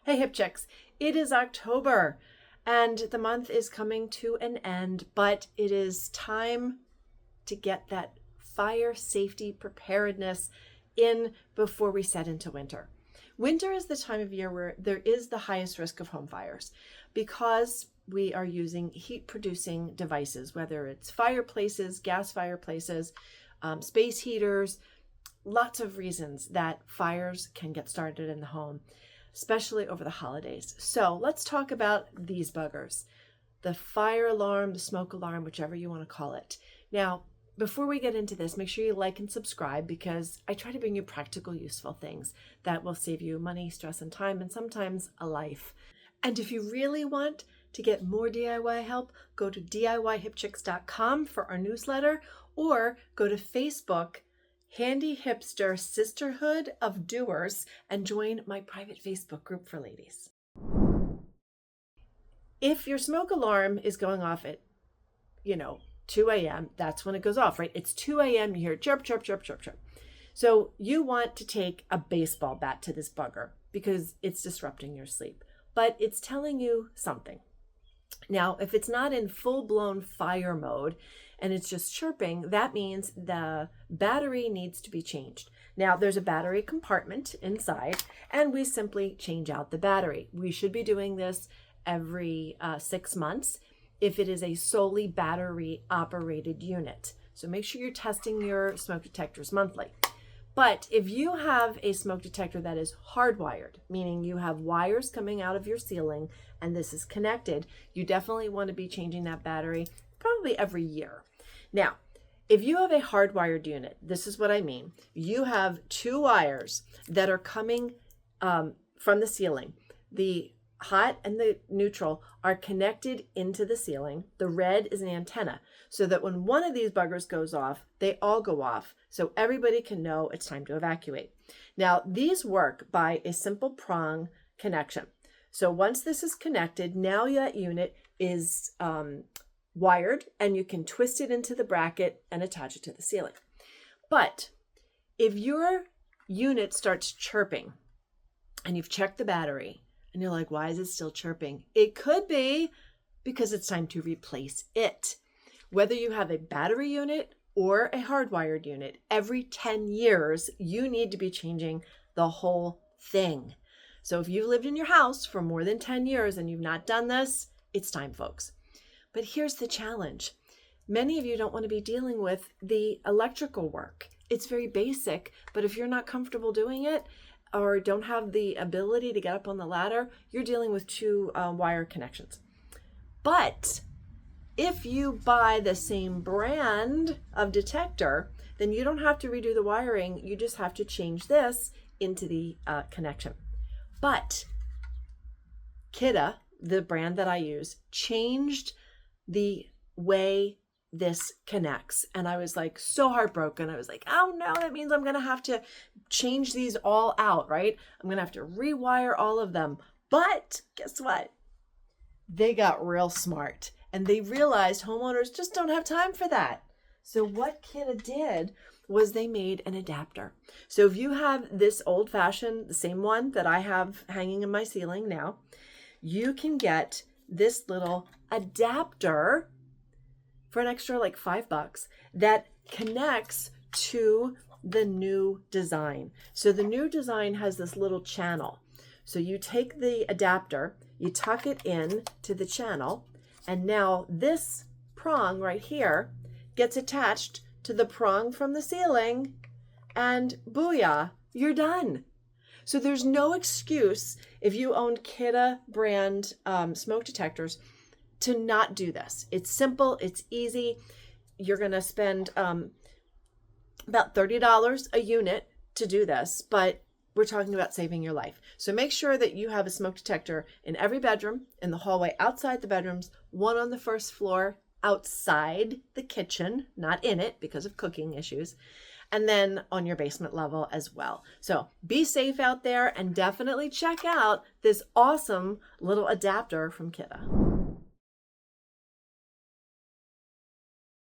Hey Hip Chicks, it is October and the month is coming to an end, but it is time to get that fire safety preparedness in before we set into winter. Winter is the time of year where there is the highest risk of home fires because we are using heat producing devices, whether it's fireplaces, gas fireplaces, space heaters, lots of reasons that fires can get started in the home, especially over the holidays. So let's talk about these buggers, the fire alarm, the smoke alarm, whichever you want to call it. Now, before we get into this, make sure you like and subscribe because I try to bring you practical, useful things that will save you money, stress, and time, and sometimes a life. And if you really want to get more DIY help, go to DIYHipChicks.com for our newsletter or go to Facebook, Handy Hipster Sisterhood of Doers, and join my private Facebook group for ladies. If your smoke alarm is going off at, 2 a.m., that's when it goes off, right? It's 2 a.m., you hear chirp, chirp, chirp, chirp, chirp. So you want to take a baseball bat to this bugger because it's disrupting your sleep, but it's telling you something. Now, if it's not in full-blown fire mode and it's just chirping, that means the battery needs to be changed. Now, there's a battery compartment inside, and we simply change out the battery. We should be doing this every 6 months if it is a solely battery-operated unit. So make sure you're testing your smoke detectors monthly. But if you have a smoke detector that is hardwired, meaning you have wires coming out of your ceiling and this is connected, you definitely want to be changing that battery probably every year. Now, if you have a hardwired unit, this is what I mean. You have two wires that are coming from the ceiling. The hot and the neutral are connected into the ceiling. The red is an antenna, so that when one of these buggers goes off, they all go off, so everybody can know it's time to evacuate. Now, these work by a simple prong connection. So once this is connected, now that unit is wired, and you can twist it into the bracket and attach it to the ceiling. But if your unit starts chirping, and you've checked the battery, and you're like, why is it still chirping? It could be because it's time to replace it. Whether you have a battery unit or a hardwired unit, every 10 years, you need to be changing the whole thing. So if you've lived in your house for more than 10 years and you've not done this, it's time, folks. But here's the challenge. Many of you don't want to be dealing with the electrical work. It's very basic, but if you're not comfortable doing it, or don't have the ability to get up on the ladder, you're dealing with two wire connections. But if you buy the same brand of detector, then you don't have to redo the wiring. You just have to change this into the connection. But Kidda, the brand that I use, changed the way this connects. And I was like so heartbroken. I was like, oh no, that means I'm going to have to change these all out, right? I'm going to have to rewire all of them. But guess what? They got real smart and they realized homeowners just don't have time for that. So what Kidda did was they made an adapter. So if you have this old fashioned, the same one that I have hanging in my ceiling now, you can get this little adapter for an extra like $5 that connects to the new design. So the new design has this little channel. So you take the adapter, you tuck it in to the channel, and now this prong right here gets attached to the prong from the ceiling, and booyah, you're done. So there's no excuse if you own Kidda brand smoke detectors to not do this. It's simple, it's easy. You're gonna spend about $30 a unit to do this, but we're talking about saving your life. So make sure that you have a smoke detector in every bedroom, in the hallway outside the bedrooms, one on the first floor outside the kitchen, not in it because of cooking issues, and then on your basement level as well. So be safe out there and definitely check out this awesome little adapter from Kidda.